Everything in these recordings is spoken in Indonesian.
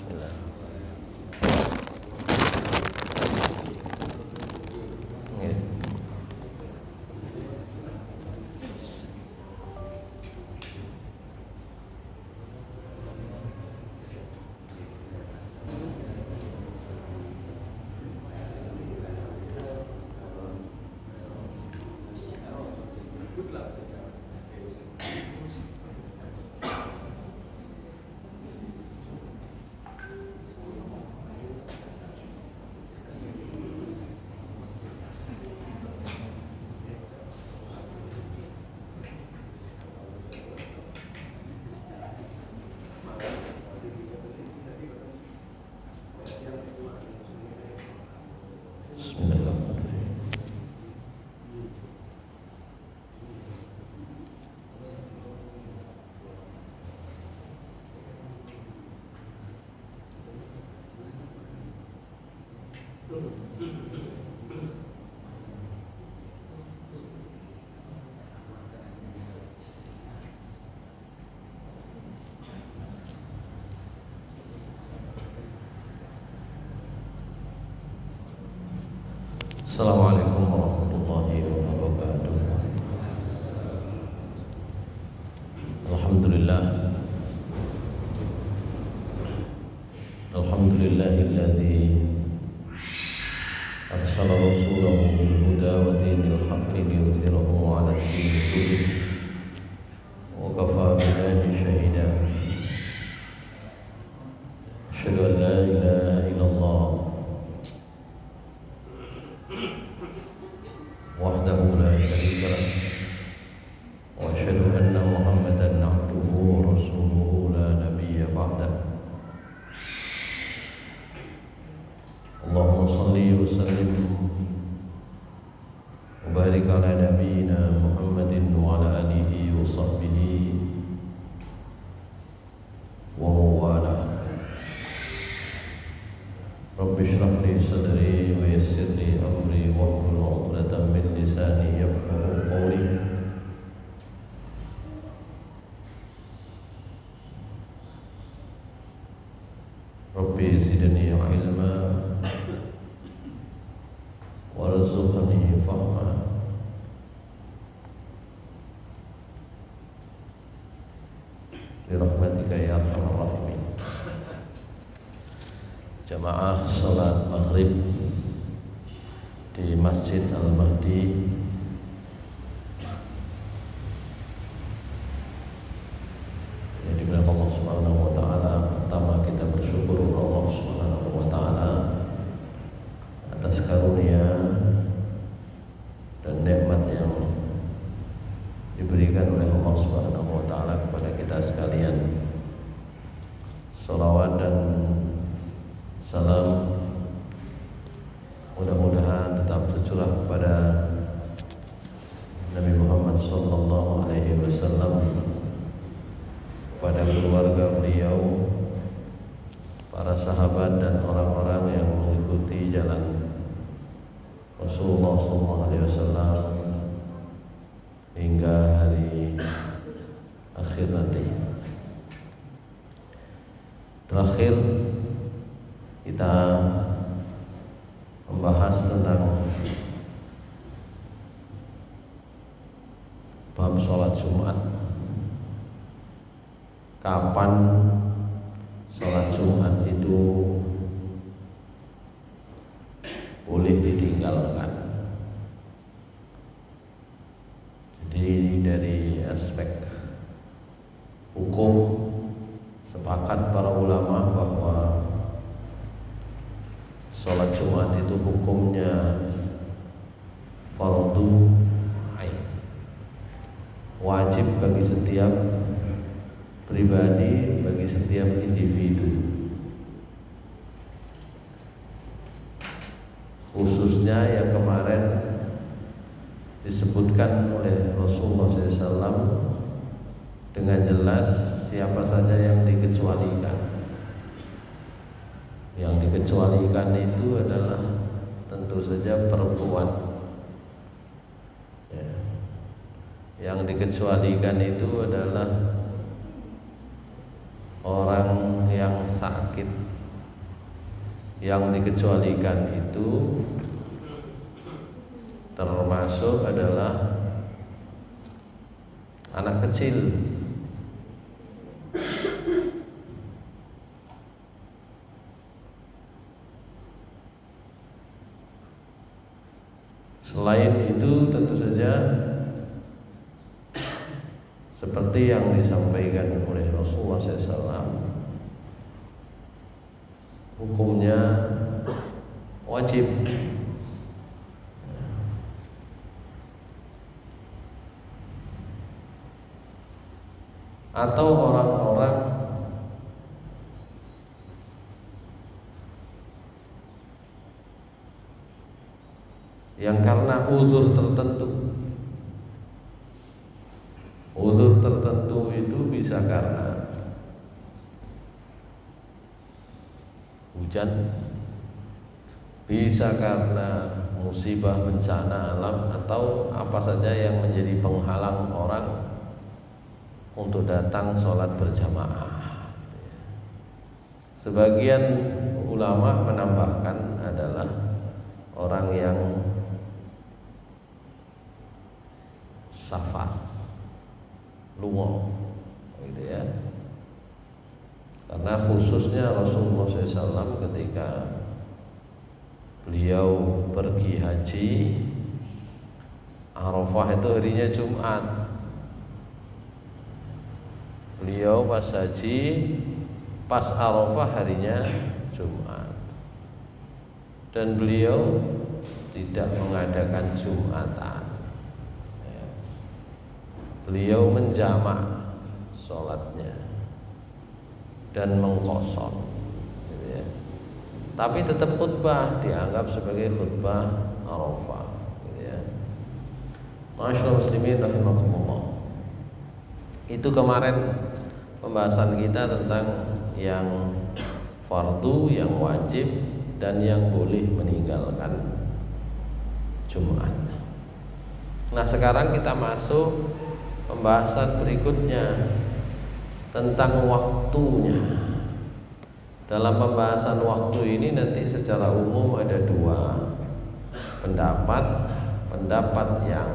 Bismillah. Ya. Assalamualaikum warahmatullahi wabarakatuh. Alhamdulillah. Alhamdulillahilladzi arsala rasulahu bil huda wa dinil haqqi liyudhhirahu 'ala ad-dini kullih wa kafaa billahi shahida. Asyhadu an la ilaha illallah wahdahu la syarika lah wa asyhadu anna Muhammadan 'abduhu wa rasuluhu la nabiyya ba'dah. Allahumma shalli wa sallim wa barik ala nabiyyina Muhammadin wa ala alihi wa sahbihi wa mawalah. Rabbi shrah li sadri wa yassir li amri wahlul 'uqdatam min lisani yafqahu qawli. Rabbi zidni ilma warzuqni fahma. Birahmatika ya arhamar rahimin. Jamaah salat maghrib di Masjid Al-Mahdi yang dimuliakan Allah Subhanahu wa taala. Pertama kita bersyukur Allah Subhanahu wa taala atas karunia dan nikmat yang diberikan oleh Allah Subhanahu wa taala kepada kita sekalian. Shalawat dan salam mudah-mudahan tetap tercurah kepada Nabi Muhammad sallallahu alaihi wasallam, kepada keluarga beliau, para sahabat dan orang-orang yang mengikuti jalan Rasulullah sallallahu alaihi wasallam hingga hari akhir nanti. Terakhir kita membahas tentang bab sholat Jumat. Kapan sholat Jumat itu boleh ditinggalkan? Jadi dari aspek hukum sepakat para ulama bahwa sholat Jumat itu hukumnya fardu ain, wajib bagi setiap pribadi, bagi setiap individu, khususnya yang kemarin disebutkan oleh Rasulullah SAW dengan jelas siapa saja yang dikecualikan. Yang dikecualikan itu adalah tentu saja perempuan. Yang dikecualikan itu adalah orang yang sakit Yang dikecualikan itu termasuk adalah anak kecil. Selain itu tentu saja seperti yang disampaikan oleh Rasulullah SAW, hukumnya wajib. Atau orang-orang yang karena uzur tertentu itu bisa karena hujan, bisa karena musibah bencana alam, atau apa saja yang menjadi penghalang orang untuk datang sholat berjamaah. Sebagian ulama menambahkan adalah orang yang safar, lungo, gitu ya. Karena khususnya Rasulullah SAW ketika beliau pergi haji, Arafah itu harinya Jumat. Beliau pas haji, pas Arafah harinya Jumat. Dan beliau tidak mengadakan Jumatan. Beliau menjamak sholatnya dan mengqashar, gitu ya. Tapi tetap khutbah, dianggap sebagai khutbah Arafah, gitu ya. Ma'asyiral muslimin rahimakumullah. Itu kemarin pembahasan kita tentang yang fardu, yang wajib, dan yang boleh meninggalkan Jumat. Nah, sekarang kita masuk pembahasan berikutnya tentang waktunya. Dalam pembahasan waktu ini nanti secara umum ada dua pendapat. Pendapat yang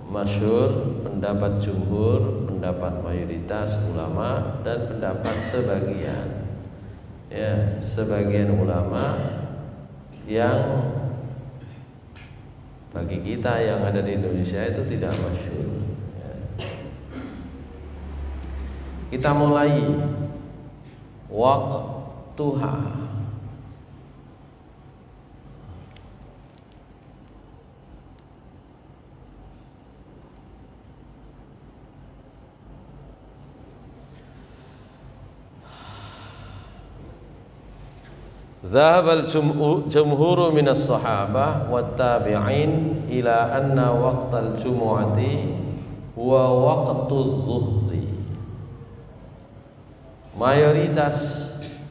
masyhur, pendapat jumhur, pendapat mayoritas ulama, dan pendapat sebagian, ya, sebagian ulama yang bagi kita yang ada di Indonesia itu tidak masyhur, ya. Kita mulai waqtuha. Dhahab al-jumhur min as-sahabah wa tabi'in ila anna waqtal jumu'ati huwa waqtuz zuhri. Mayoritas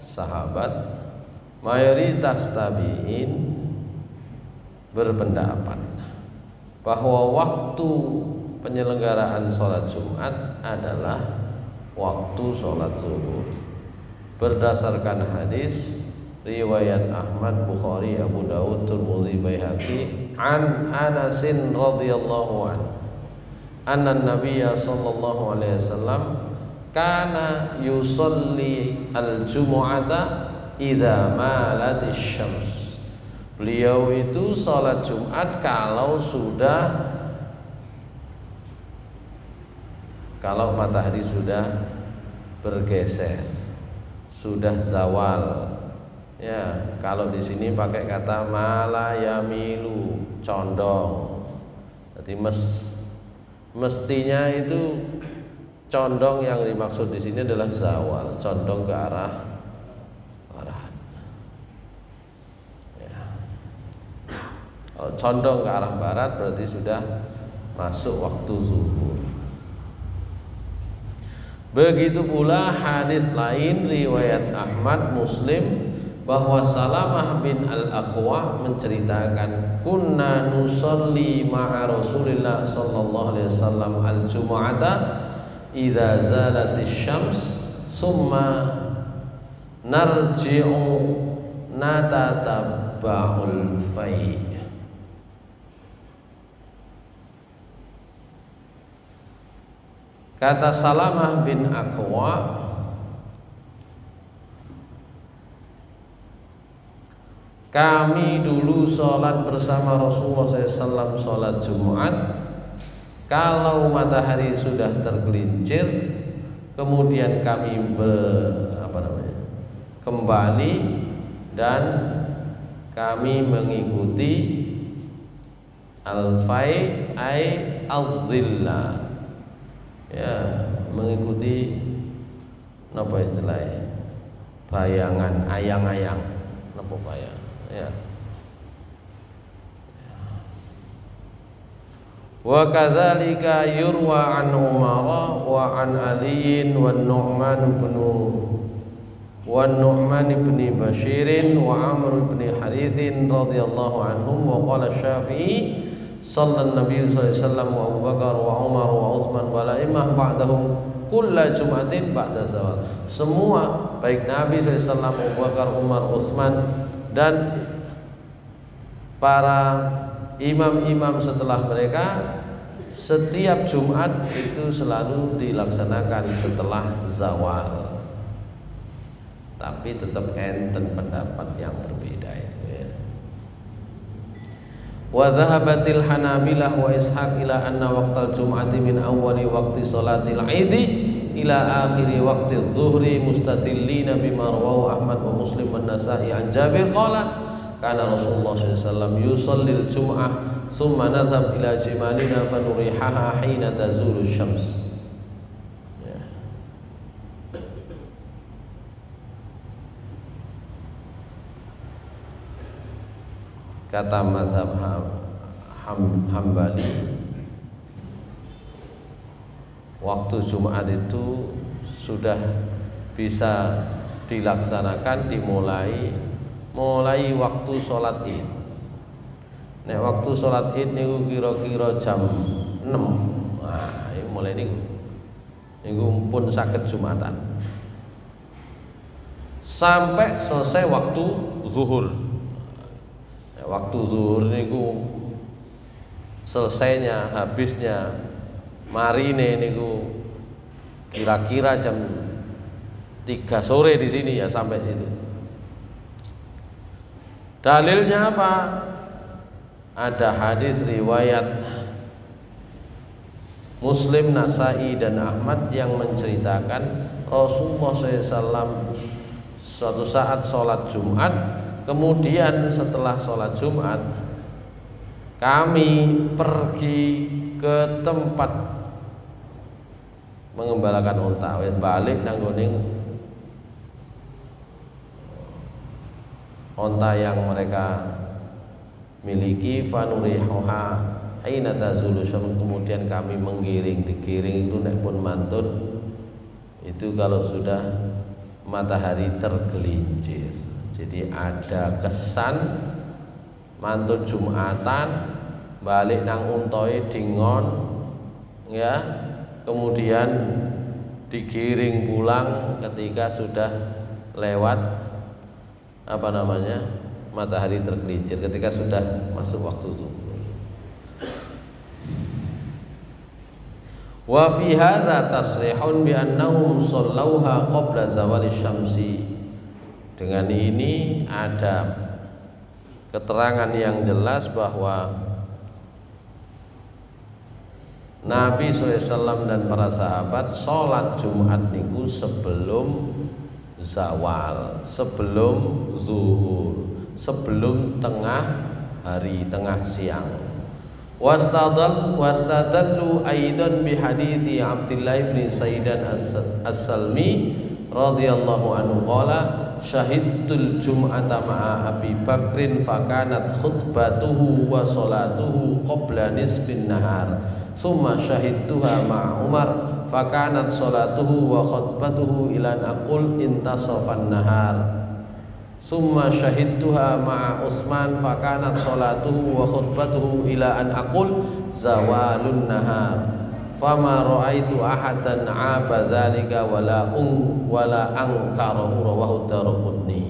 sahabat, mayoritas tabi'in berpendapat bahwa waktu penyelenggaraan sholat Jumat adalah waktu sholat zuhur berdasarkan hadis riwayat Ahmad, Bukhari, Abu Dawud, Tirmidzi, Baihaqi an Anasin radhiyallahu anhu anna Nabiyya sallallahu alaihi wasallam kana yusalli al-jumu'ata idza malatis syams. Beliau itu salat Jumat kalau matahari sudah bergeser, sudah zawal. Ya, kalau di sini pakai kata mala yamilu, condong. Jadi mestinya itu condong, yang dimaksud di sini adalah zawal, condong ke arah barat. Ya. Kalau condong ke arah barat berarti sudah masuk waktu zuhur. Begitu pula hadis lain riwayat Ahmad, Muslim, bahwa Salamah bin Al-Aqwa menceritakan kunna nusalli ma'a Rasulillah sallallahu alaihi wasallam al-jumu'ata idza zalatis syams summa narji'u natatabba'ul fai'. Kata Salamah bin Aqwa, kami dulu sholat bersama Rasulullah SAW sholat Jumat. Kalau matahari sudah tergelincir, kemudian kami kembali dan kami mengikuti al-fai ay al-dhilla, ya, mengikuti apa istilahnya, bayangan, ayang-ayang, apa bayang, ya. Wa kadzalika yurwa an Umar wa an Ali wa Nu'man ibn Bashir wa Amr ibn Harith radhiyallahu anhum wa qala Syafi'i sallallahu Nabi sallallahu alaihi wasallam wa Abu Bakar wa Umar wa Utsman wa la'imah ba'dahum kulla Jum'atin ba'da zawal. Semua baik Nabi sallallahu alaihi wasallam, Abu Bakar, Umar, Utsman dan para imam-imam setelah mereka, setiap Jumat itu selalu dilaksanakan setelah zawal. Tapi tetap enten pendapat yang berbeda itu, ya. Wa dhahabatil Hanabilah wa Ishaq ila anna waqtal Jum'ati min awwali waqti salatil Aidi ila akhiri waqti adh-dhuhri mustadillina bima rawahu Ahmad wa Muslim wa Nasa'i an Jabir qala kana Rasulullah SAW yusallil Jum'ah summa nadhhab ila jimalina fanurihaha hina tazulu syams. Ya. Kata mazhab Hambali, waktu Jumat itu sudah bisa dilaksanakan mulai waktu sholat Id. Nek waktu sholat Id niku kira-kira jam 6. Nah, ini mulai niku pun saged Jumatan. Sampai selesai waktu zuhur. Nek waktu zuhur niku selesainya, habisnya marine niku kira-kira jam 3 sore di sini, ya, sampai situ. Dalilnya apa? Ada hadis riwayat Muslim, Nasa'i dan Ahmad yang menceritakan Rasulullah SAW suatu saat sholat Jumat, kemudian setelah sholat Jumat kami pergi ke tempat mengembalakan unta, balik nanggoning onta yang mereka miliki, fanurihuha aina tazulu syams, kemudian kami digiring itu nek pun mantun itu kalau sudah matahari tergelincir. Jadi ada kesan mantun Jumatan balik nang untoi dingon, ya, kemudian digiring pulang ketika sudah lewat matahari tergelincir, ketika sudah masuk waktu zuhur. Wa fi hadza tasrihun bi annahum shallauha qabla zawali syamsi. Dengan ini ada keterangan yang jelas bahwa Nabi SAW dan para sahabat sholat Jumat niku sebelum zawal, sebelum zuhur, sebelum tengah hari, tengah siang. Wastadallu aidan bi hadithi Abdullah bin Saidan as-Salmi radhiyallahu anhu qala syahidtul jum'ata ma'a Abi Bakrin fakanat khutbatuhu wa salatuhu qabla nisfin nahar summa syahidtuha ma'a Umar fakanat salatuhu wa khutbatuhu ila aqul intasafan nahar summa syahidtuha ma'a Utsman fakanat salatuhu wa khutbatuhu ila an aqul zawalun nahar fama ra'aitu ahadan 'aba dzalika wala ankarahu rawahu Daraqutni.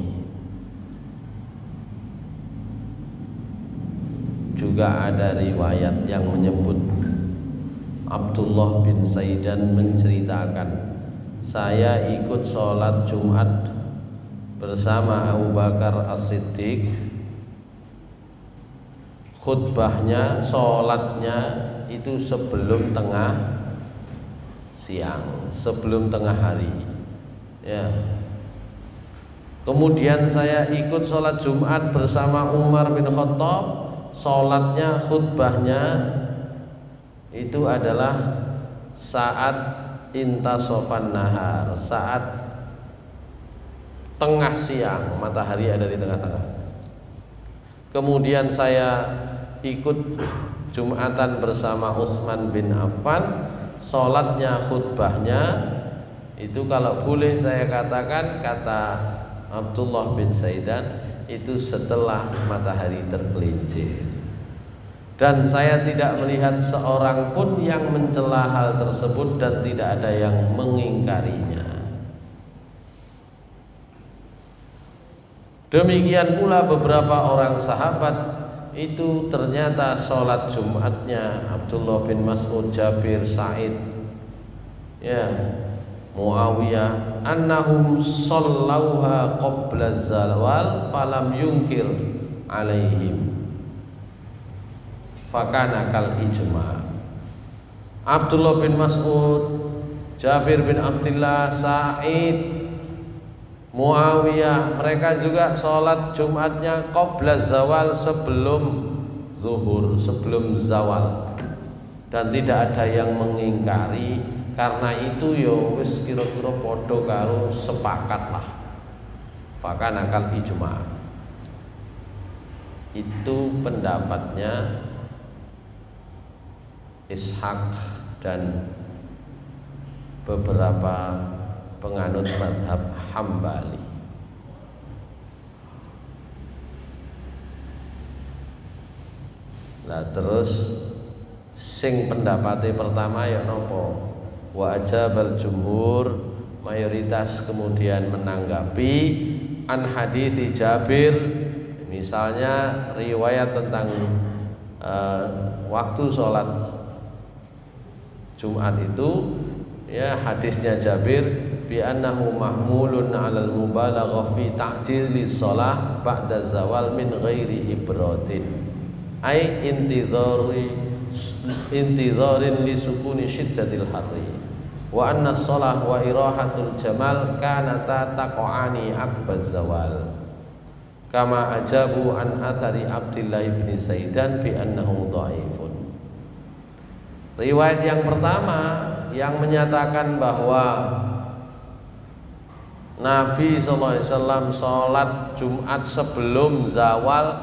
Juga ada riwayat yang menyebut Abdullah bin Saidan menceritakan, saya ikut sholat Jumat bersama Abu Bakar As-Siddiq. Khutbahnya, sholatnya itu sebelum tengah siang, sebelum tengah hari, ya. Kemudian saya ikut sholat Jumat bersama Umar bin Khattab. Sholatnya, khutbahnya itu adalah saat intasofan nahar, saat tengah siang, matahari ada di tengah-tengah. Kemudian saya ikut Jumatan bersama Utsman bin Affan. Sholatnya, khutbahnya itu kalau boleh saya katakan, kata Abdullah bin Saidan, itu setelah matahari tergelincir. Dan saya tidak melihat seorang pun yang mencela hal tersebut dan tidak ada yang mengingkarinya. Demikian pula beberapa orang sahabat itu ternyata sholat Jumatnya Abdullah bin Mas'ud, Jabir, Sa'id, ya, Muawiyah, annahum shallauha qabla zawal falam yunkir alaihim fakana kal ijma'. Abdullah bin Mas'ud, Jabir bin Abdullah, Sa'id, Muawiyah, mereka juga sholat Jumatnya qabla zawal, sebelum zuhur, sebelum zawal, dan tidak ada yang mengingkari. Karena itu yo wis kira-kira padha karo sepakat lah. Fakana kal ijma'. Itu pendapatnya Ishaq dan beberapa penganut mazhab Hambali. Nah terus sing pendapatnya pertama ya nopo? Wa ajabal jumhur, mayoritas kemudian menanggapi an hadithi Jabir, misalnya riwayat tentang waktu sholat Jumat itu, ya, hadisnya Jabir bi annahu mahmulun 'alal mubalaghah fi ta'jilis shalah ba'da zawal min ghairi ibradin, ai intidharin li sukuni syiddatil harri, wa anna shalah wa irahatul jamal kanata taqa'ani aqbaz zawal, kama ajabu an athari Abdullah bin Saidan bi annahu dhaifun. Riwayat yang pertama yang menyatakan bahwa Nabi SAW sholat Jumat sebelum zawal,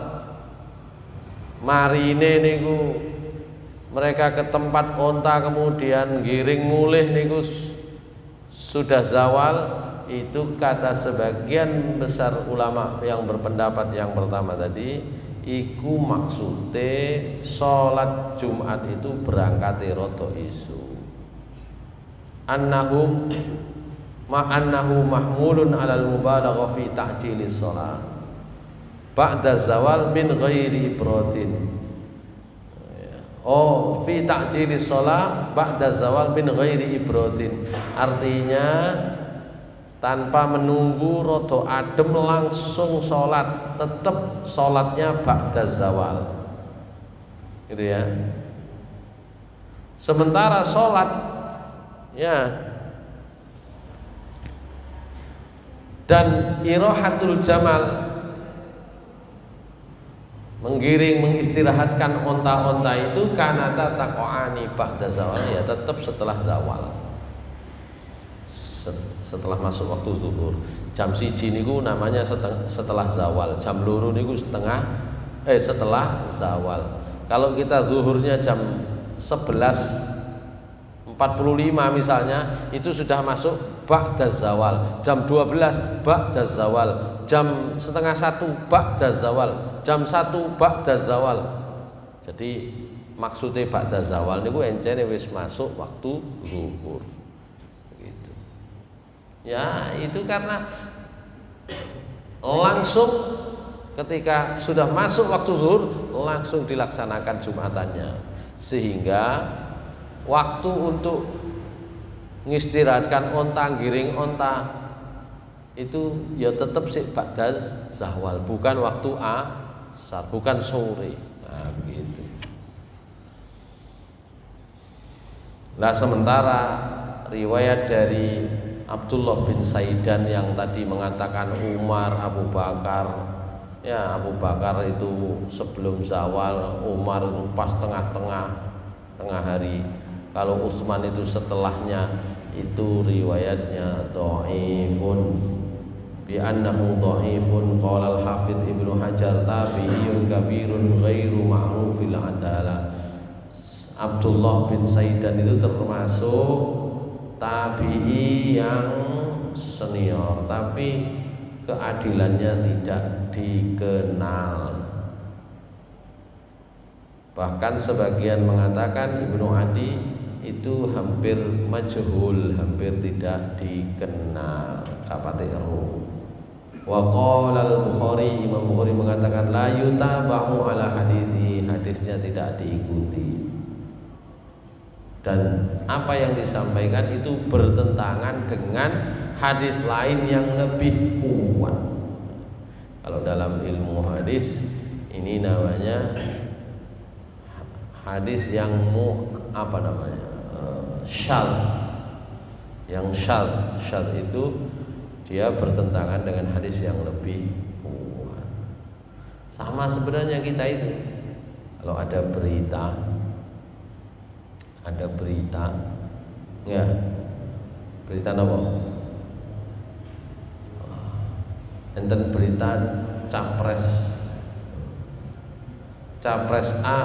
marine niku mereka ke tempat onta kemudian giring mulih niku sudah zawal, itu kata sebagian besar ulama yang berpendapat yang pertama tadi, iku maksude sholat Jumat itu berangkat roto isu, annahu mahmulun 'alal mubalaghah fi ta'jilis shalah ba'da zawal min ghairi ibradin. Oh, fi ta'jilis shalah ba'da zawal min ghairi ibradin, artinya tanpa menunggu rodo adem langsung sholat, tetap sholatnya ba'da zawal, gitu ya. Sementara sholat, ya, dan irohatul jamal, menggiring, mengistirahatkan onta-onta itu kanata taqa'ani ba'da zawal, ya tetap setelah zawal, setelah masuk waktu zuhur. Jam 1 niku namanya setelah zawal, jam 2 niku setelah zawal. Kalau kita zuhurnya jam 11.45 misalnya, itu sudah masuk ba'da zawal. Jam 12 ba'da zawal, jam 12:30 ba'da zawal, jam 1 ba'da zawal. Jadi maksudnya ba'da zawal niku encene wis masuk waktu zuhur. Gitu. Ya, itu karena langsung ketika sudah masuk waktu zuhur langsung dilaksanakan Jumatannya, sehingga waktu untuk ngistirahatkan onta, giring onta itu ya tetap sih ba'da zawal, bukan waktu asar, bukan sore. Nah, begitu. Nah, sementara riwayat dari Abdullah bin Saidan yang tadi mengatakan Umar, Abu Bakar, ya Abu Bakar itu sebelum zawal, Umar itu pas tengah hari, kalau Utsman itu setelahnya, itu riwayatnya dhaifun bi annahu dhaifun. Qala al-Hafidz Ibnu Hajar tabi'iyun kabirun ghairu ma'rufil adalah. Abdullah bin Saidan itu termasuk tabi'i yang senior, tapi keadilannya tidak dikenal. Bahkan sebagian mengatakan Ibnu Adi itu hampir majhul, hampir tidak dikenal, kapate ero. Wa qala al-Bukhari, Imam Bukhari mengatakan la yutaba'u ala hadisi, hadisnya tidak diikuti. Dan apa yang disampaikan itu bertentangan dengan hadis lain yang lebih kuat. Kalau dalam ilmu hadis ini namanya hadis yang syadz. Yang syadz itu dia bertentangan dengan hadis yang lebih kuat. Sama sebenarnya kita itu, kalau ada berita ya, berita apa? Enten berita capres A,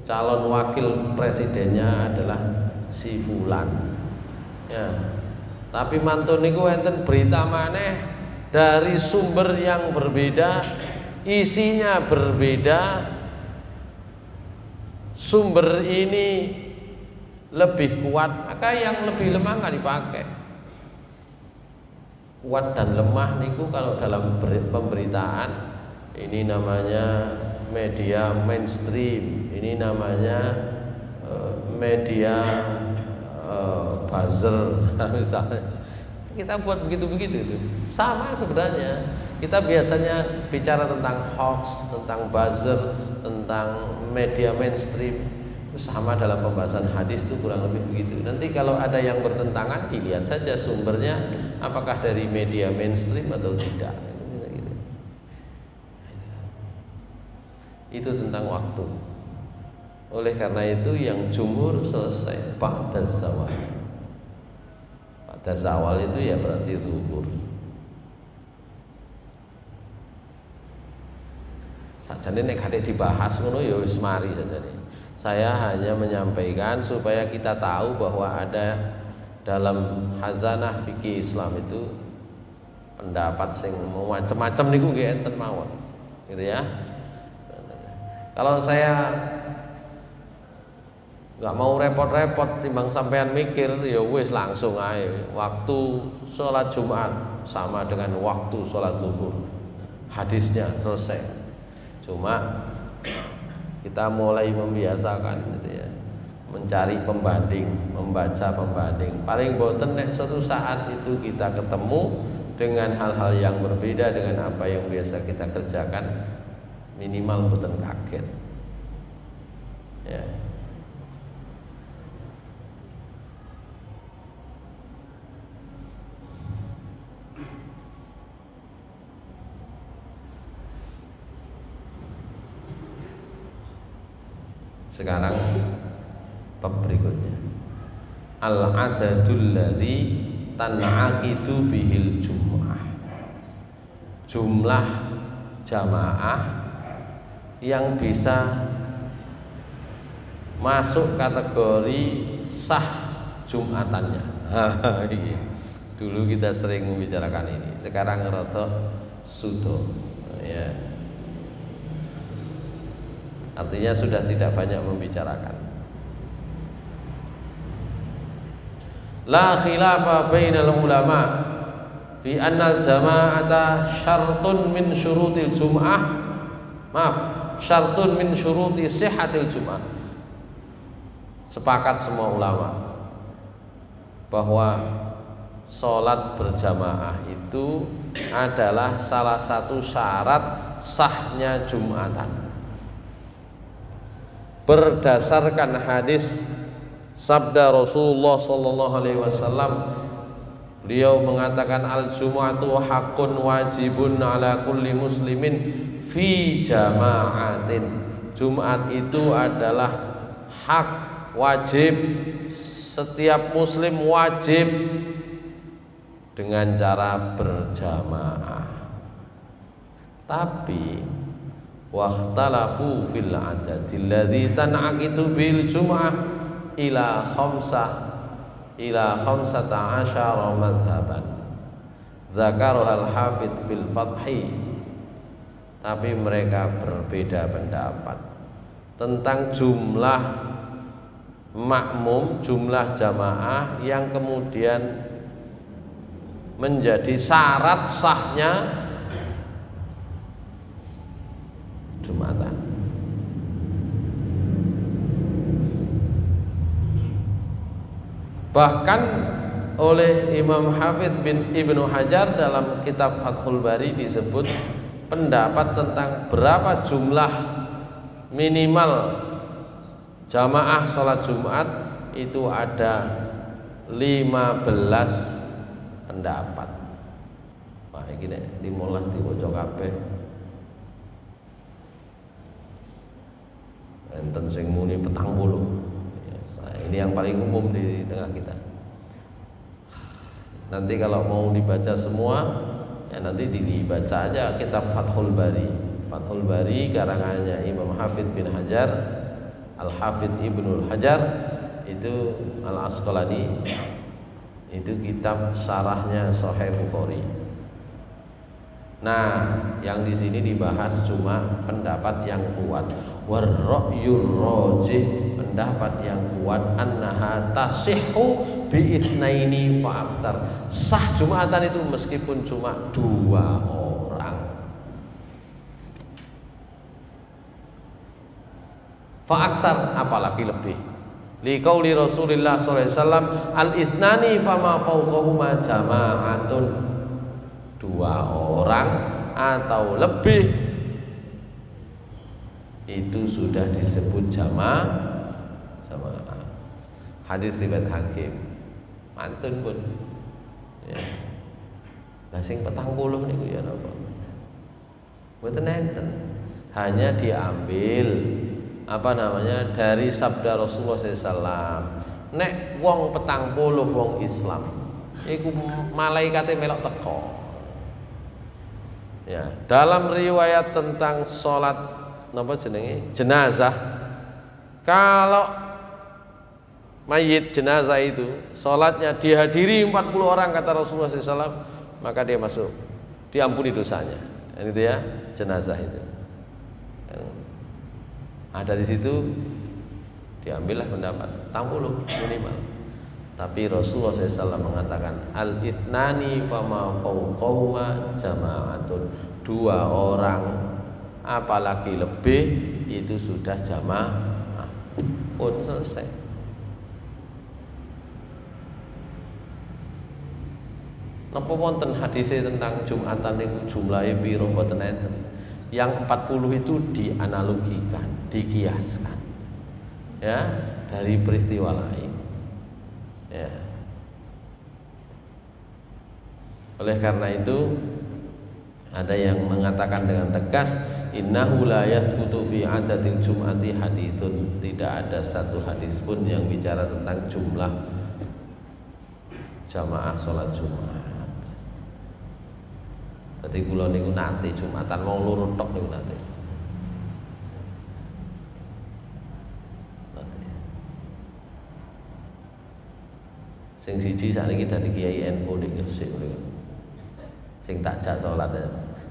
calon wakil presidennya adalah si fulan, ya. Tapi mantun niku enten berita maneh dari sumber yang berbeda, isinya berbeda. Sumber ini lebih kuat, maka yang lebih lemah nggak dipakai. Kuat dan lemah niku kalau dalam pemberitaan ini namanya media mainstream, ini namanya media buzzer misalnya. Kita buat begitu-begitu itu. Sama sebenarnya. Kita biasanya bicara tentang hoax, tentang buzzer, tentang media mainstream. Itu sama dalam pembahasan hadis itu kurang lebih begitu. Nanti kalau ada yang bertentangan, dilihat saja sumbernya apakah dari media mainstream atau tidak. Itu tentang waktu. Oleh karena itu yang jumhur selesai ba'da zawal. Ba'da zawal itu ya berarti zuhur. Sajane nek kadek dibahas ngono ya wis mari sajane. Saya hanya menyampaikan supaya kita tahu bahwa ada dalam hazanah fikih Islam itu pendapat sing macam-macam niku nggih enten mawon. Gitu ya. Kalau saya nggak mau repot-repot timbang sampean mikir, ya wis langsung ae waktu sholat Jumat sama dengan waktu sholat zuhur, hadisnya selesai. Cuma kita mulai membiasakan gitu ya, mencari pembanding, membaca pembanding. Paling boten nek suatu saat itu kita ketemu dengan hal-hal yang berbeda dengan apa yang biasa kita kerjakan, minimal boten kaget. Ya. Sekarang bab berikutnya, al-adadul ladzi tan'aqidu bihil jum'ah. Jumlah jamaah yang bisa masuk kategori sah Jumatannya. Dulu kita sering membicarakan ini, sekarang rada sudo ya. Artinya sudah tidak banyak membicarakan. La khilafa bainal ulama fi annal jama'ata syartun min syurutil jum'ah. Maaf, syartun min syuruti sihhatil jum'ah. Sepakat semua ulama bahwa sholat berjamaah itu adalah salah satu syarat sahnya Jumatan. Berdasarkan hadis sabda Rasulullah sallallahu alaihi wasallam, beliau mengatakan al-jumu'atu haqqun wajibun ala kulli muslimin fi jama'atin. Jumat itu adalah hak wajib, setiap muslim wajib dengan cara berjamaah. Tapi wakhtalafu fil adadil ladzi tan'aqidu bil jum'ah ila khamsata asyara mazhaban dzakaraha al-hafidz fil fathi. Tapi mereka berbeda pendapat tentang jumlah makmum, jumlah jamaah yang kemudian menjadi syarat sahnya Jumatan. Bahkan oleh Imam Hafidz bin Ibnu Hajar dalam kitab Fathul Bari disebut pendapat tentang berapa jumlah minimal jamaah sholat Jumat itu ada 15 pendapat. Wah iki nek 15 diwaca kabeh enten sing muni 40. Ya, ini yang paling umum di tengah kita. Nanti kalau mau dibaca semua, ya nanti dibaca aja kitab Fathul Bari. Fathul Bari karangannya Imam Hafidz bin Hajar, Al-Hafidz Ibnu Hajar itu Al-Asqalani. Itu kitab syarahnya Sahih Bukhari. Nah, yang di sini dibahas cuma pendapat yang kuat. Warra'yur rajih, pendapat yang kuat annaha tasihhu bi itsnaini fa aktsar. Sah Jumatan itu meskipun cuma 2 orang. Fa aktsar apalagi lebih. Li qauli Rasulillah sallallahu alaihi wasallam al-itsnani fama fawqahuma jama'atun. 2 orang atau lebih itu sudah disebut jamaah. Hadis riwayat Hakim. Mantun pun. Ya. Lah sing 40 niku ya napa? Mboten enten. Hanya diambil dari sabda Rasulullah SAW. Nek wong 40 wong Islam, iku malaikate melok teko. Ya, dalam riwayat tentang sholat napa jenenge jenazah, kalau mayit jenazah itu sholatnya dihadiri 40 orang kata Rasulullah SAW, maka dia masuk, diampuni dosanya. Ini itu ya jenazah itu. Nah, dari situ diambillah pendapat 60 minimal. Tapi Rasulullah SAW mengatakan al-ithnani fama fawqahuma jama'atun. 2 orang apalagi lebih itu sudah jamaah pun selesai. Napa wonten hadise tentang Jumatan niku jumlahe pira mboten enten. Yang 40 itu dianalogikan, dikiaskan. Ya, dari peristiwa lain. Ya. Oleh karena itu ada yang mengatakan dengan tegas innahu la yathbutu fi adadil jum'ati haditsun. Tidak ada satu hadis pun yang bicara tentang jumlah jamaah sholat Jumat. Dadi kula niku nate Jumatan wong loro tok niku nate. Sing siji sakniki dadi kiai NU ning Gresik niku. Sing tak jak salat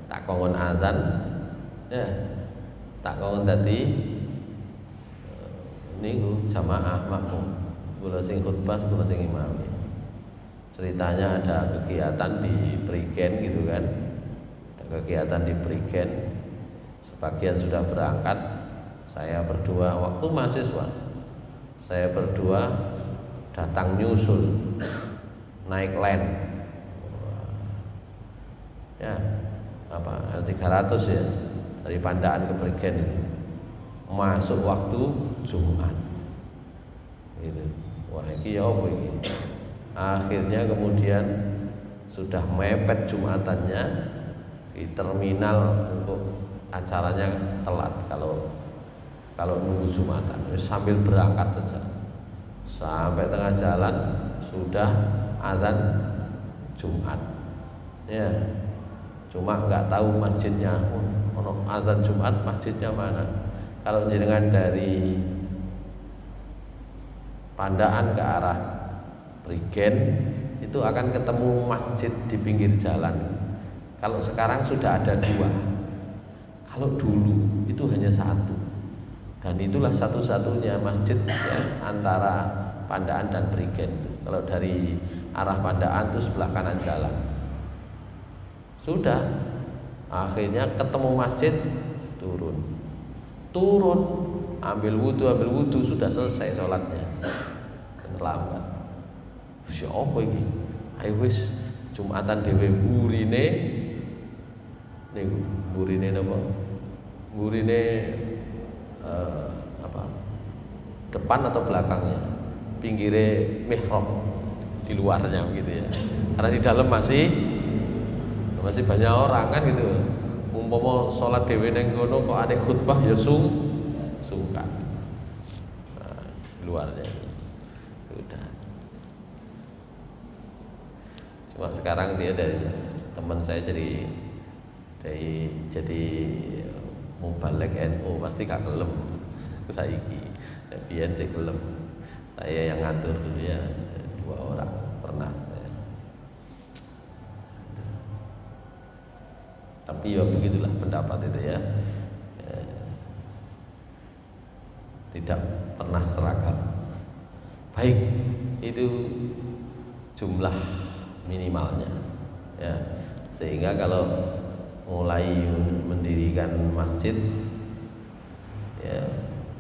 tak kongkon azan, ya. Tak kongkon dadi niku jamaah makmum. Kula sing khutbah, kula sing imam. Ceritanya ada kegiatan di Prigen gitu kan. Ada kegiatan di Prigen. Sebagian sudah berangkat. Saya berdua waktu mahasiswa. Saya berdua datang nyusul naik land. Ya, 300 ya dari Pandaan ke Prigen itu. Masuk waktu Jumat. Gitu. Wah, ini ya apa ini? Akhirnya kemudian sudah mepet Jumatannya di terminal untuk acaranya telat kalau nunggu Jumatan. Sambil berangkat saja. Sampai tengah jalan sudah azan Jumat. Ya. Cuma nggak tahu masjidnya. Azan Jumat masjidnya mana? Kalau jenengan dari Pandaan ke arah Prigen itu akan ketemu masjid di pinggir jalan. Kalau sekarang sudah ada 2. Kalau dulu itu hanya 1. Dan itulah satu-satunya masjid ya, antara Pandaan dan Prigen. Kalau dari arah Pandaan itu sebelah kanan jalan. Sudah. Akhirnya ketemu masjid, turun, ambil wudhu sudah selesai sholatnya. Terlambat. Siapa ini? Ayo wis Jumatan dhewe burine niku burine napa? Burine depan atau belakangnya? Pinggire mihrab di luarnya begitu ya. Karena di dalam masih banyak orang kan gitu. Umpama sholat dhewe ning kono kok ada khutbah ya sungkan. Nah, luarnya sudah. Cuma sekarang dia dari teman saya jadi mubalek NU pasti gak kelem saiki. Biyen sih kelem. Saya yang ngatur dulu ya 2 orang pernah saya. Tapi ya begitulah pendapat itu ya. Tidak pernah seragam. Baik, itu jumlah minimalnya ya. Sehingga kalau mulai mendirikan masjid ya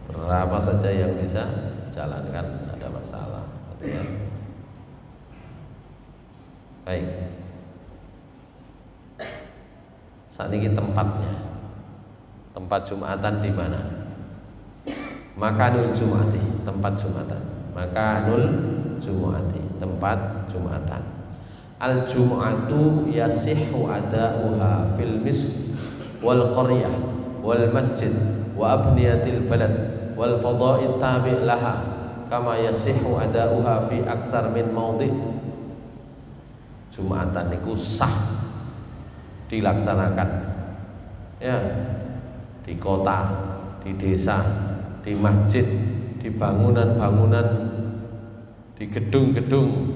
berapa saja yang bisa jalankan, ada masalah gitu ya. Baik. Saat ini tempatnya, tempat Jumatan di mana? Makanul Jumati, tempat Jumatan. Makanul Jumati, tempat Jumatan. Al Jum'atu yasihhu ada'uha fil misr wal qaryah wal masjid wa abniyatil balad wal fada'it tabi' laha kama yasihhu ada'uha fi aktsar min mawdi'. Jumatan niku sah dilaksanakan ya di kota, di desa, di masjid, di bangunan-bangunan, di gedung-gedung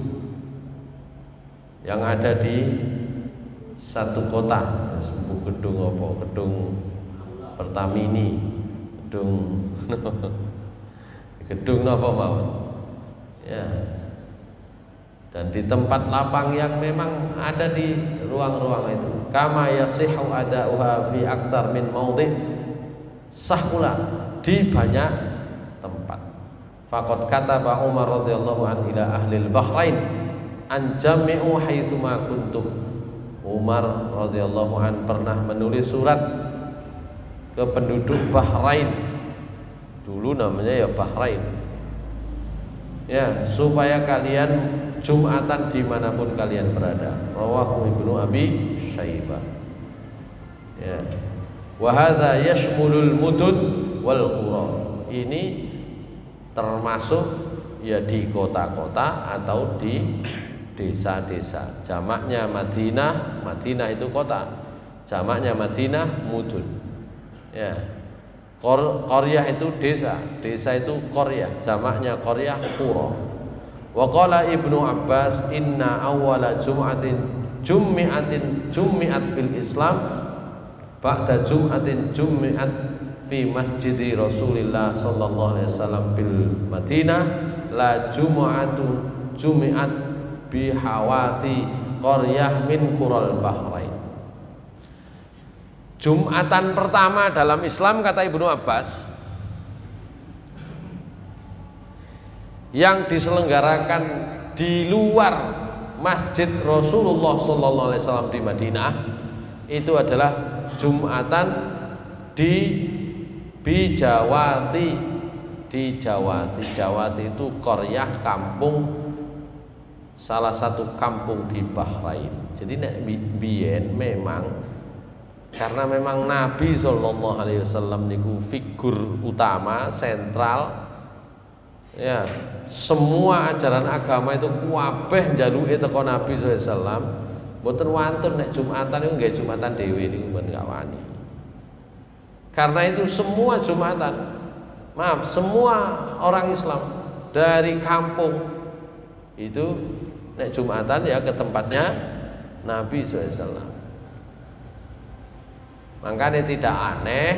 yang ada di satu kota. Sebuah gedung apa? Gedung Pertamini, gedung apa mawon ya. Dan di tempat lapang yang memang ada di ruang-ruang itu, kama yasihhu ada'uha fi aktsar min mawdi', sah pula di banyak tempat. Faqad kataba Umar radhiyallahu anhu ila ahli al-Bahrain an jami'u haitsu ma kuntum. Umar radhiyallahu anhu pernah menulis surat ke penduduk Bahrain. Dulu namanya ya Bahrain. Ya, supaya kalian Jumatan dimanapun kalian berada. Rawahu Ibnu Abi Syaibah. Ya. Wa hadza yashmulul mudun wal qura. Ini termasuk ya di kota-kota atau di desa-desa. Jamaknya Madinah, Madinah itu kota. Jamaknya Madinah mudun. Ya. Qaryah itu desa, desa itu qaryah, jamaknya qaryah qura. Wa qala Ibnu Abbas inna awwala jum'atin jummi'at fil Islam ba'da jum'atin jummi'at fi masjidi Rasulillah sallallahu alaihi wasallam bil Madinah la jumu'atu jumi'at bi hawathi qaryah min qural bahrain. Jumatan pertama dalam Islam, kata Ibnu Abbas, yang diselenggarakan di luar Masjid Rasulullah sallallahu alaihi wasallam di Madinah itu adalah Jumatan di Bijawati, di Jawati. Jawati itu qaryah, kampung, salah satu kampung di Bahrain. Jadi nek biyen memang karena memang Nabi sallallahu alaihi wasallam niku figur utama, sentral. Ya, semua ajaran agama itu kabeh njaluke teko Nabi sallallahu alaihi wasallam. Mboten wantun nek Jumatan niku nggih Jumatan dhewe niku mboten gak wani. Karena itu semua Jumatan, maaf, semua orang Islam dari kampung itu nek Jumatan ya ke tempatnya Nabi SAW. Makanya tidak aneh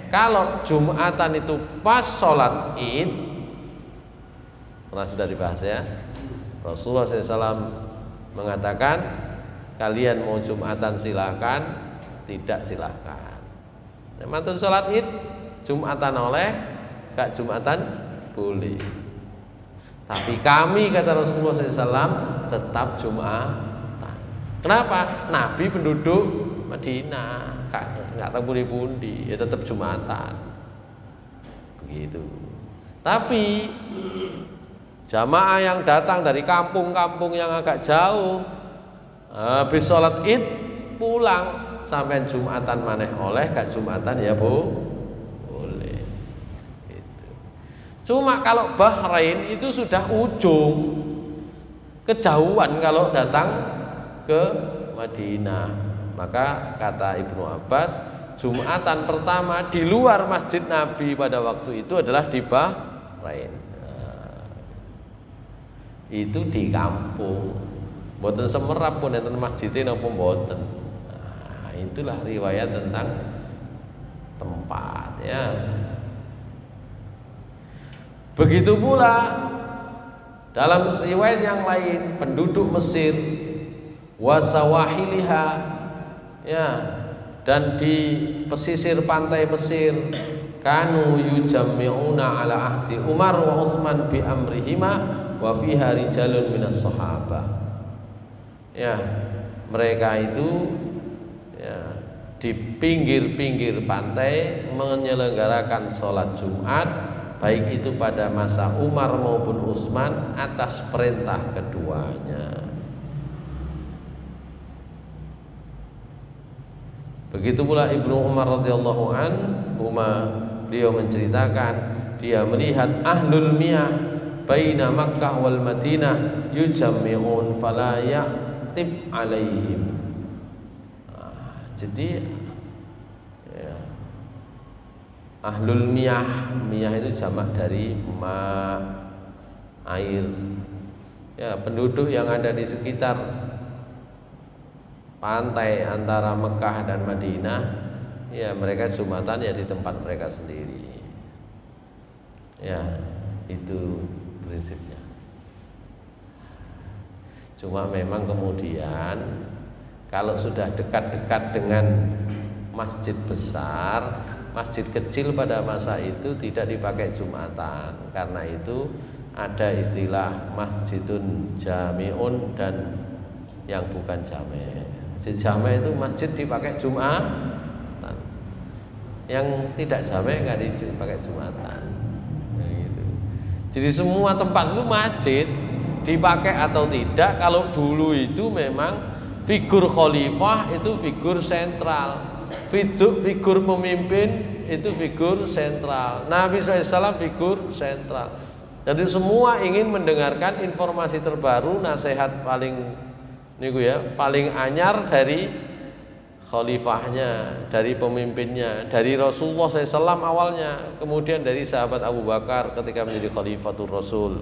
kalau Jumatan itu pas sholat Id, pernah sudah dibahas ya. Rasulullah SAW mengatakan kalian mau Jumatan silakan, tidak silakan. Mantun sholat Id Jumatan oleh, gak Jumatan boleh. Tapi kami, kata Rasulullah SAW, tetap Jumatan. Kenapa? Nabi penduduk Madinah, gak tahu pundi-pundi, ya tetap Jumatan. Begitu. Tapi jamaah yang datang dari kampung-kampung yang agak jauh, habis sholat Id pulang, sampai Jumatan maneh oleh, gak Jumatan ya boleh. Gitu. Cuma kalau Bahrain itu sudah ujung, kejauhan kalau datang ke Madinah. Maka kata Ibnu Abbas, Jumatan pertama di luar Masjid Nabi pada waktu itu adalah di Bahrain. Itu di kampung, mboten semerap pun enten masjidnya napa mboten. Itulah riwayat tentang tempat ya. Begitu pula dalam riwayat yang lain, penduduk Mesir wasawahiliha ya, dan di pesisir pantai Mesir kanu yujammi'una ala ahdi Umar wa Utsman bi amrihima wa fiha rijalun minas sahabah. Ya, mereka itu ya, di pinggir-pinggir pantai menyelenggarakan sholat Jumat, baik itu pada masa Umar maupun Utsman atas perintah keduanya. Begitu pula Ibnu Umar radhiyallahu anhuma, beliau menceritakan dia melihat ahlul miyah baina Makkah wal Madinah yujammi'un fala ya'tib alaihim. Jadi ya, ahlul miyah, miyah itu jamak dari ma, air. Ya, penduduk yang ada di sekitar pantai antara Mekah dan Madinah, ya mereka Jumatan ya di tempat mereka sendiri. Ya, itu prinsipnya. Cuma memang kemudian kalau sudah dekat-dekat dengan masjid besar, masjid kecil pada masa itu tidak dipakai Jumatan. Karena itu ada istilah masjidun jami'un dan yang bukan jami'. Masjid jami' itu masjid dipakai Jumatan. Yang tidak jami' nggak dipakai Jumatan. Gitu. Jadi semua tempat itu masjid, dipakai atau tidak, kalau dulu itu memang figur khalifah itu figur sentral, figur pemimpin itu figur sentral, Nabi SAW figur sentral. Jadi semua ingin mendengarkan informasi terbaru, nasihat paling niku ya, paling anyar dari khalifahnya, dari pemimpinnya, dari Rasulullah SAW awalnya, kemudian dari sahabat Abu Bakar ketika menjadi khalifatul Rasul,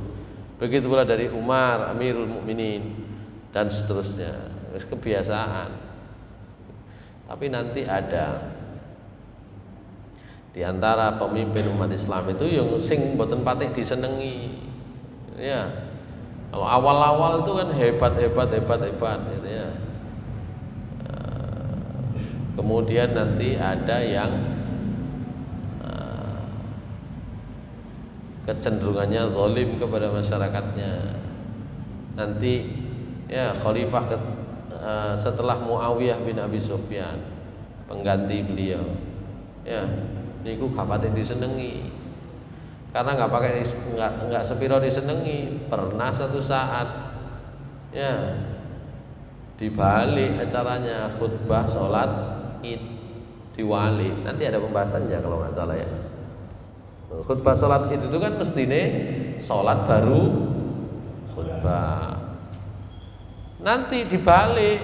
begitu pula dari Umar Amirul Mukminin dan seterusnya. Kebiasaan. Tapi nanti ada Di antara pemimpin umat Islam itu yang sing mboten patih disenengi. Ya. Kalau awal-awal itu kan hebat gitu ya. Kemudian nanti ada yang kecenderungannya zalim kepada masyarakatnya. Nanti ya khalifah setelah Muawiyah bin Abi Sufyan, pengganti beliau, ya niku gak pati disenengi, karena nggak sepiro disenengi. Pernah satu saat ya dibalik acaranya khutbah sholat id diwali. Nanti ada pembahasannya kalau nggak salah ya. Khutbah sholat id itu kan mestine sholat baru khutbah. Nanti dibalik,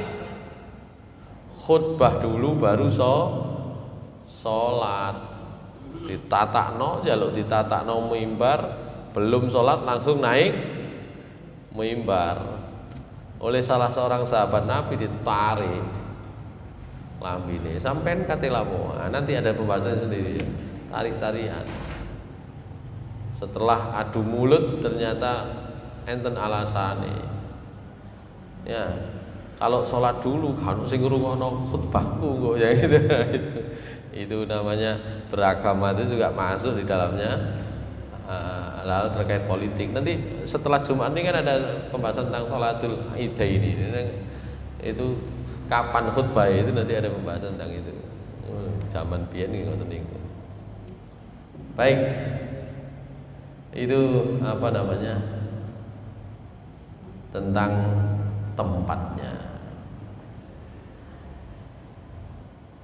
khutbah dulu baru sholat. Ditatakno, jaluk ditatakno mimbar, belum sholat langsung naik mimbar. Oleh salah seorang sahabat Nabi ditarik lambine sampean kate lapo. Nanti ada pembahasan sendiri ya. Tarik-tarian. Setelah adu mulut ternyata enten alasane. Ya, kalau sholat dulu kan sing ngrungokno khutbahku kok ya gitu. Itu namanya beragama, itu juga masuk di dalamnya. Lalu terkait politik. Nanti setelah Jumat ini kan ada pembahasan tentang sholatul idaini. Itu kapan khutbah itu nanti ada pembahasan tentang itu. Zaman biyen ngoten niku. Baik. Itu apa namanya? Tentang tempatnya.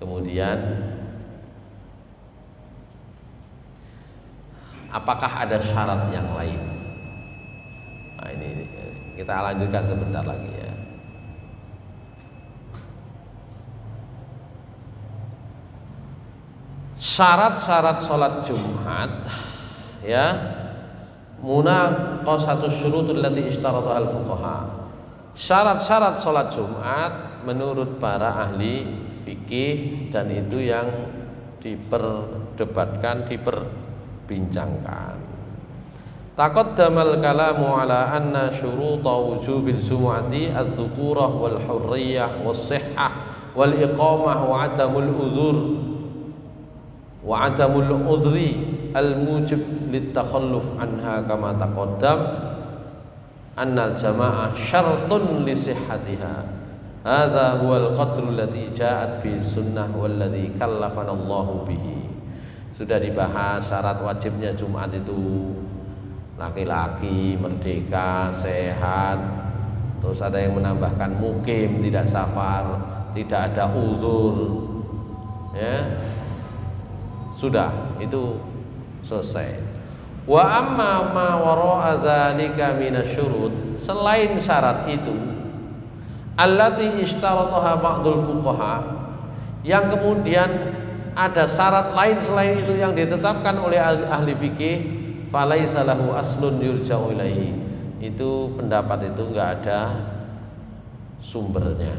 Kemudian apakah ada syarat yang lain? Nah, ini kita lanjutkan sebentar lagi ya. Syarat-syarat sholat Jumat ya, munaqasatus syurutul lati ishtarataha al-fuqaha. Syarat-syarat sholat Jumat menurut para ahli fikih, dan itu yang diperdebatkan, diperbincangkan. Taqaddamal kalamu ala anna syuruta wujubil jumu'ati adz-dzukurah wal hurriyah was sihhah wal iqamah wa adamul uzur wa adamul udhri al mujib lit takhalluf anha kama taqaddam annal jamaah syartun li sihhatiha. Hadza huwal qadru alladhi ja'at bi sunnah walladhi kallafana Allahu bihi. Sudah dibahas syarat wajibnya Jumat itu laki-laki, merdeka, sehat. Terus ada yang menambahkan mukim, tidak safar, tidak ada uzur. Ya. Sudah, itu selesai. Wa amma ma wara'a dzalika minasyurut, selain syarat itu allati ishtarataha ba'dul fuqaha, yang kemudian ada syarat lain selain itu yang ditetapkan oleh ahli fikih, falaisa lahu aslun yurja'u ilaihi. Itu pendapat itu enggak ada sumbernya.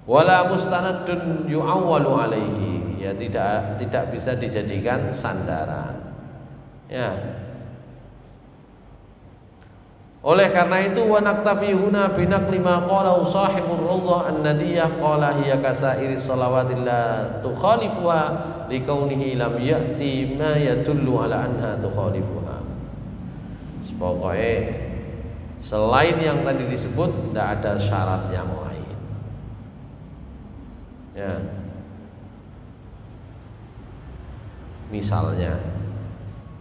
Wala mustanadun yu'awwalu alaihi, ya tidak bisa dijadikan sandaran. Ya. Oleh karena itu wa naktafi huna binaqli ma qala sahibur rawdah an-nadiyah qala hiya kasairi shalawatil la tukhalifuha likaunihi lam ya'ti ma yadullu ala anha tukhalifuha. Pokoknya selain yang tadi disebut tidak ada syarat yang lain. Ya. Misalnya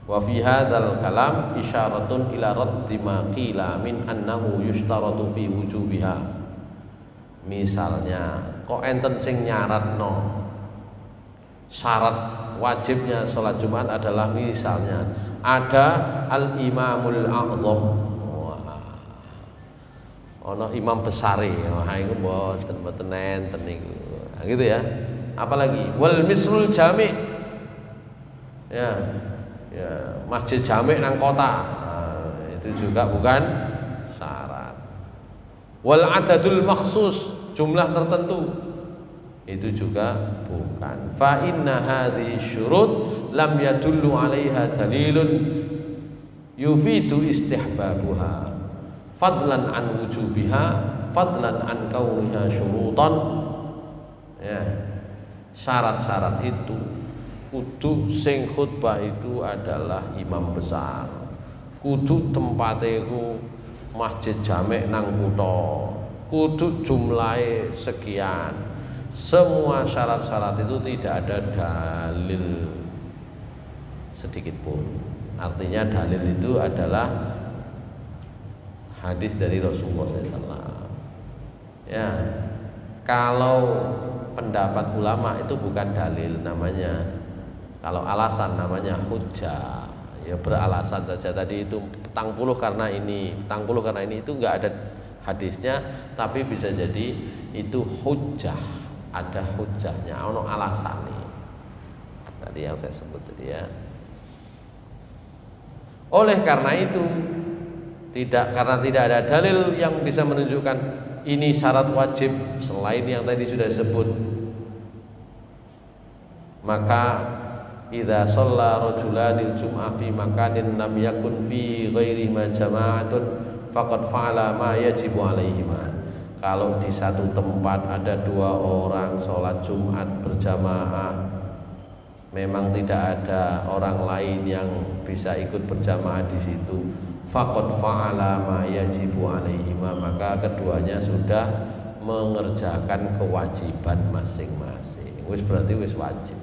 wa fi hadzal kalam isyaratun ila raddi ma qila min annahu yushtaratu fi wujubiha. Misalnya kok enten sing nyaratno syarat wajibnya sholat Jumat adalah misalnya ada al-imamul a'zam, ono imam besare, wah iku mboten enten niku. Nah, gitu ya. Apalagi wal misrul jami'. Ya. Ya, masjid jami' nang kota. Nah, itu juga bukan syarat. Wal adadul makhsus, jumlah tertentu. itu juga bukan. Fa inna hadhihi syurut lam yadullu 'alaiha dalilun yufidu istihbabuha fadlan an wujubiha fadlan an kauniha syurutan. Ya, syarat-syarat itu kudu sing khutbah itu adalah imam besar, kudu tempate iku masjid jamek nang kutha, kudu jumlahe sekian. Semua syarat-syarat itu tidak ada dalil sedikit pun. Artinya dalil itu adalah hadis dari Rasulullah SAW. Ya, kalau pendapat ulama itu bukan dalil namanya. Kalau alasan namanya hujjah, ya beralasan saja. Tadi itu petang puluh karena ini itu enggak ada hadisnya, tapi bisa jadi itu hujjah, ada hujjahnya, ono alasan nih. Tadi yang saya sebut tadi ya. Oleh karena itu karena tidak ada dalil yang bisa menunjukkan ini syarat wajib selain yang tadi sudah disebut, maka idza shalla rajulanil jum'ah fi makanin lam yakun fi ghairi ma jama'atun faqad fa'ala ma yajibu alaihima. Kalau di satu tempat ada dua orang sholat Jumat berjamaah, memang tidak ada orang lain yang bisa ikut berjamaah di situ, faqad fa'ala ma yajibu alaihima, maka keduanya sudah mengerjakan kewajiban masing-masing. Wis berarti wis wajib.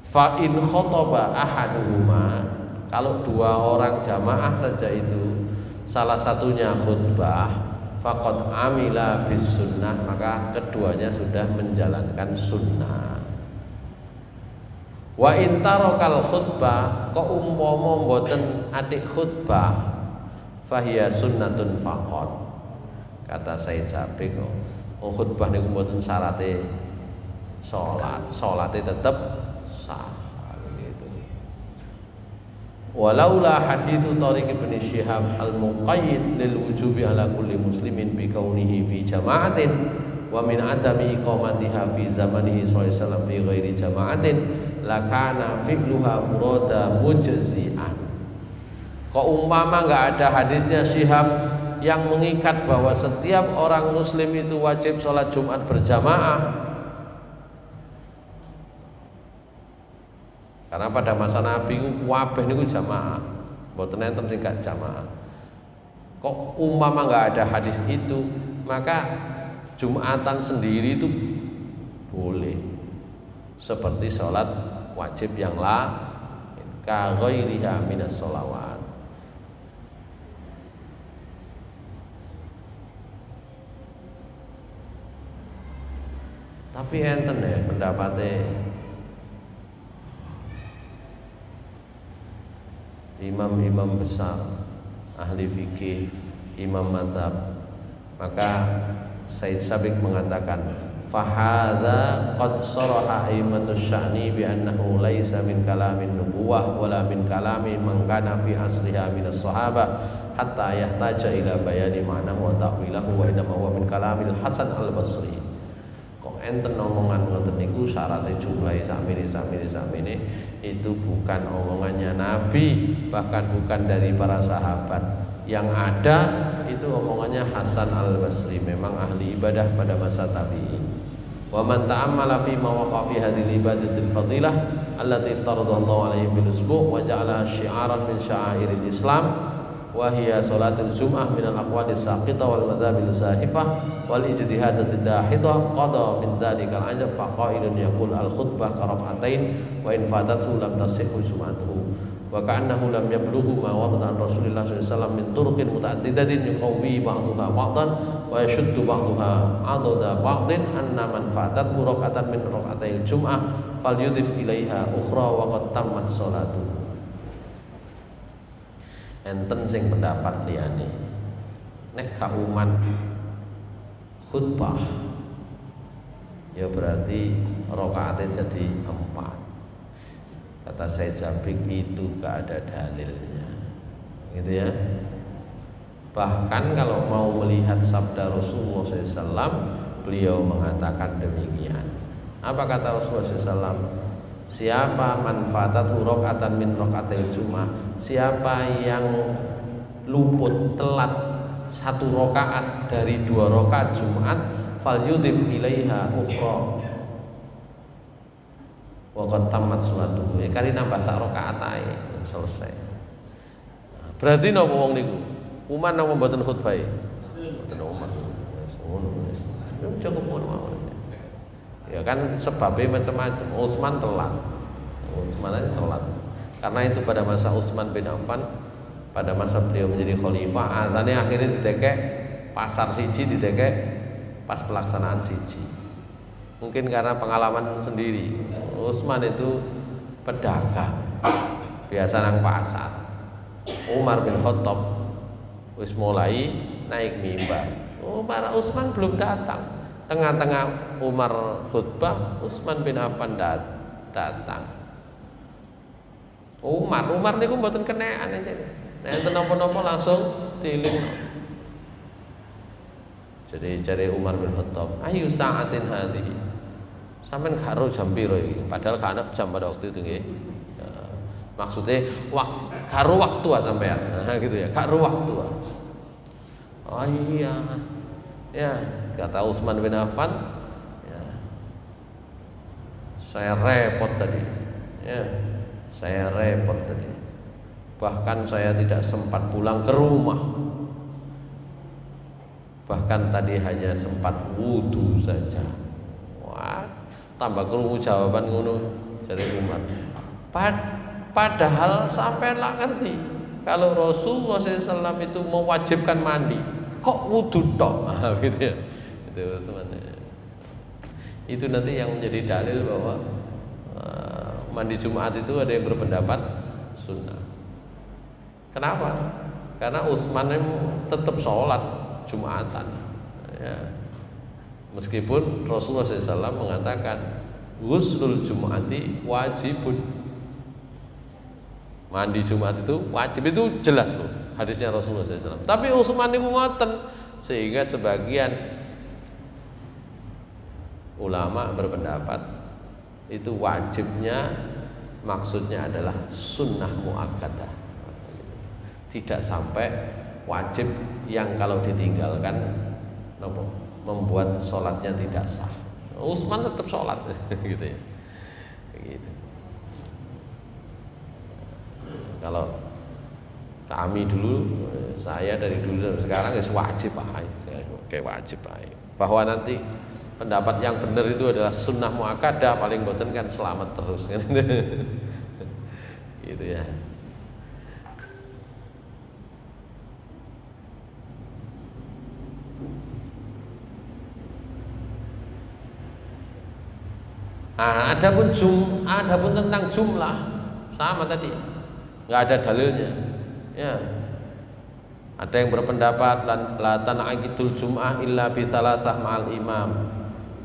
Fa in khotoba ahaduhuma, kalau dua orang jamaah saja itu salah satunya khutbah, faqad amila bis sunnah, maka keduanya sudah menjalankan sunnah. Wa in tarakal khutbah, kok umpama mboten adik khutbah, fahiya sunnatun faqad. Kata Said Sabiq, khutbah niku mboten syarate salat, salate tetep sah gitu. Walaula haditsu Tariq bin Syihab al-muqayyid lil wujubi ala kulli muslimin bi kaunihi fi jama'atin wa min adami iqamatiha fi zamanihi sallallahu alaihi wasallam fi ghairi jama'atin lakana fi'luha furada mujzi'an. Kok umpama enggak ada hadisnya Syihab yang mengikat bahwa setiap orang muslim itu wajib sholat Jumat berjamaah, karena pada masa Nabi wabah niku jamaah, mboten enten sing gak jamaah. Kok umpama enggak ada hadis itu, maka Jumatan sendiri itu boleh seperti sholat wajib yang lain, ka ghairiha minas sholawat. Tapi enten ya pendapatnya imam-imam besar, ahli fikih, imam mazhab. Maka Said Sabiq mengatakan, fahadza qad saraha aimatus sya'ni bi annahu laisa min kalamin nubuwah wala min kalami man kana fi asliha minas sahabah hatta yahtaja ila bayani ma'nahu wa ta'wilahu wa inna huwa min kalamil Hasan al-Basri. Kok enten omongan ngoten niku syaratnya jumlahe sakmene itu bukan omongannya Nabi, bahkan bukan dari para sahabat. Yang ada itu omongannya Hasan al-Basri, memang ahli ibadah pada masa tabi'in. Wa man ta'ammala fi ma waqa fi hadhihi ibadatil fadilah allati iftaradaha Allah alaihi bil usbu' wa ja'alaha syi'aran min sya'airil Islam wa hiya salatul jum'ah min al-aqwalis saqita wal madhabil zahifah wal ijtihadatid dahidah qada min dzalikal ajab fa qailun yaqul al-khutbah karakatain wa in fatathu lam tasihhu jum'atuhu wa ka'annahu lam yablughu ma warada an Rasulillah sallallahu alaihi wasallam min turuqin muta'addidatin yuqawwi ba'daha ba'dan wa yashuddu ba'daha 'adada ba'din anna man fatathu rak'atan min rak'atayil jum'ah falyudif ilaiha ukhra wa qad tammat salatuhu. Enten sing pendapat liyane nek kauman khutbah ya berarti rakaatnya jadi 4. Kata Said Sabiq itu gak ada dalilnya, gitu ya. Bahkan kalau mau melihat sabda Rasulullah SAW, beliau mengatakan demikian. Apa kata Rasulullah SAW? Siapa manfaatatu rakaatan min rakaatil Jumat, siapa yang luput telat 1 rakaat dari 2 rakaat Jumat, falyudhif ilaiha ukhra wa qad tammat salatuhu. Kali nambah 1 rakaat ae selesai. Berarti napa wong niku? Umar napa mboten khutbah? Mboten Umar. Wis ngono wis. Cukup ngono. Ya kan sebabnya macam-macam. Utsman telat. Utsman aja telat. Karena itu pada masa Utsman bin Affan, pada masa beliau menjadi khalifah, azannya akhirnya ditekek pasar siji, ditekek pas pelaksanaan siji. Mungkin karena pengalaman sendiri. Utsman itu pedagang, biasa nang pasar. Umar bin Khattab wis mulai naik mimbar. Para Utsman belum datang. Tengah-tengah Umar khutbah, Utsman bin Affan datang. Umar niku mboten kenekan aja. Nek enten napa-napa langsung dielingno. Jadi jare Umar bin Khattab, "Ayu sa'atin hadhihi." Sampeyan karo jam piro iki? Padahal gak ana jam pada waktu itu nggih. Ya, maksudnya karo waktu sampean. Nah, gitu ya, karo waktu. Oh iya. Ya, kata Utsman bin Affan, ya, saya repot tadi. Ya, saya repot tadi. Bahkan saya tidak sempat pulang ke rumah. Bahkan tadi hanya sempat wudu saja. Wah, tambah krungu jawaban ngono dari Umar. Padahal sampai lah ngerti kalau Rasulullah SAW itu mewajibkan mandi, kok wudu tok? Gitu ya. Itu sebenarnya. Itu nanti yang menjadi dalil bahwa mandi Jumat itu ada yang berpendapat sunnah. Kenapa? Karena Utsman tetap sholat Jumatan. Ya. Meskipun Rasulullah SAW mengatakan ghuslul Jum'ati wajibun, mandi Jumat itu wajib, itu jelas loh hadisnya Rasulullah SAW. Tapi Utsman itu ngoten, sehingga sebagian ulama berpendapat itu wajibnya maksudnya adalah sunnah muakkadah, tidak sampai wajib yang kalau ditinggalkan membuat sholatnya tidak sah. Utsman tetap sholat gitu ya, gitu. Kalau kami dulu, saya dari dulu sampai sekarang wajib kayak wajib bahwa nanti pendapat yang benar itu adalah sunnah muakkadah, paling boten kan selamat terus kan. Gitu ya. Adapun tentang jumlah sama tadi, nggak ada dalilnya. Ya, ada yang berpendapat la tanaqidul jum'ah illa bi salasah ma'al imam.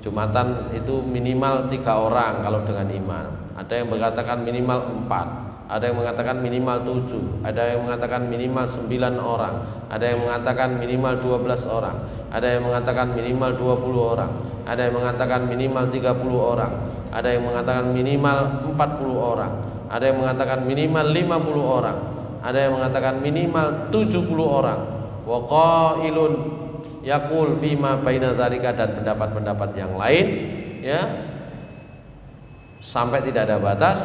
Jumatan itu minimal 3 orang kalau dengan imam. Ada yang mengatakan minimal 4, ada yang mengatakan minimal 7, ada yang mengatakan minimal 9 orang, ada yang mengatakan minimal 12 orang, ada yang mengatakan minimal 20 orang, ada yang mengatakan minimal 30 orang, ada yang mengatakan minimal 40 orang, ada yang mengatakan minimal 50 orang, ada yang mengatakan minimal 70 orang. Wa qailun yaqul fima baina dzalika, dan pendapat-pendapat yang lain ya sampai tidak ada batas.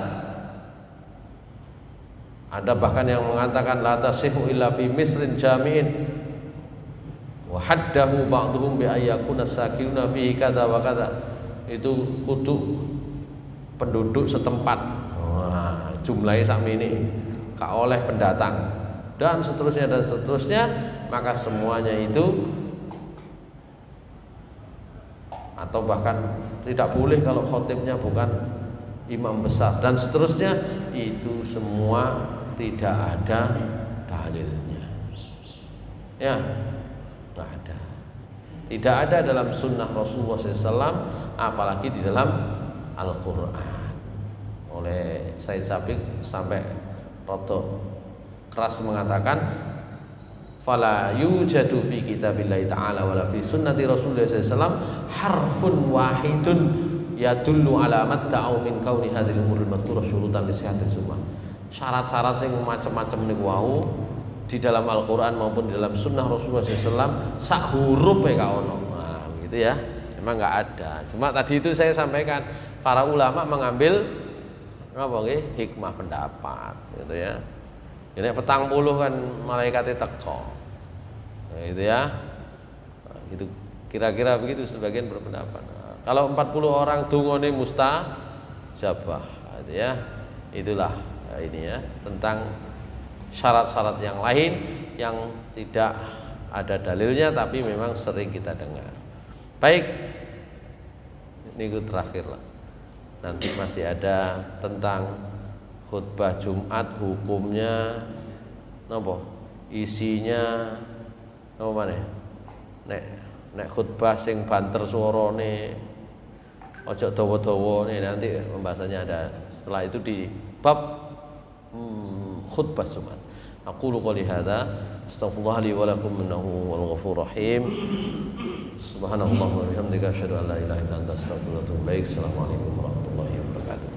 Ada bahkan yang mengatakan la tasihu illa fi misrin jami'in wa haddahu ba'dhum bi ayyakuna sakiruna fi kadza wa kadza. Itu kudu penduduk setempat. Wah, jumlahnya sakmene, gak oleh pendatang dan seterusnya, maka semuanya itu, atau bahkan tidak boleh kalau khotibnya bukan imam besar dan seterusnya, itu semua tidak ada dalilnya. Ya, tidak ada. Tidak ada dalam sunnah Rasulullah SAW, apalagi di dalam Al-Quran. Oleh Said Sabiq sampai roto keras mengatakan fala yujadu fi kitabillahi ta'ala wala fi sunnati Rasulullah sallallahu alaihi wasallam harfun wahidun yadullu ala madda'u min kauni hadhil umuril madhkurah syurutan li sihhatis sunnah. Syarat-syarat sing macam-macam niku wau di dalam Al-Qur'an maupun di dalam sunnah Rasulullah sallallahu alaihi wasallam sak huruf ya gak ono. Nah, gitu ya. Memang enggak ada. Cuma tadi itu saya sampaikan para ulama mengambil apa nggih hikmah pendapat gitu ya. Ini petang puluh kan malaikatnya teko. Nah, gitu ya. Nah, itu kira-kira begitu sebagian berpendapat. Nah, kalau 40 orang dungone mustajabah gitu ya. Itulah ini ya tentang syarat-syarat yang lain yang tidak ada dalilnya tapi memang sering kita dengar. Baik, minggu terakhir lah. Nanti masih ada tentang khutbah Jumat, hukumnya, napa? Isinya, napa maneh? Nek khutbah sing banter suarane, ojo dawa-dawa nih nanti pembahasannya ada. Setelah itu di bab khutbah Jumat. Aqulu qouli hadza astaghfirullah li wa lakum innahu wal ghafurur rahim. Subhanallah wa bihamdika asyhadu an la ilaha illa anta astaghfiruka wa atubu ilaik. Assalamualaikum warahmatullahi wabarakatuh.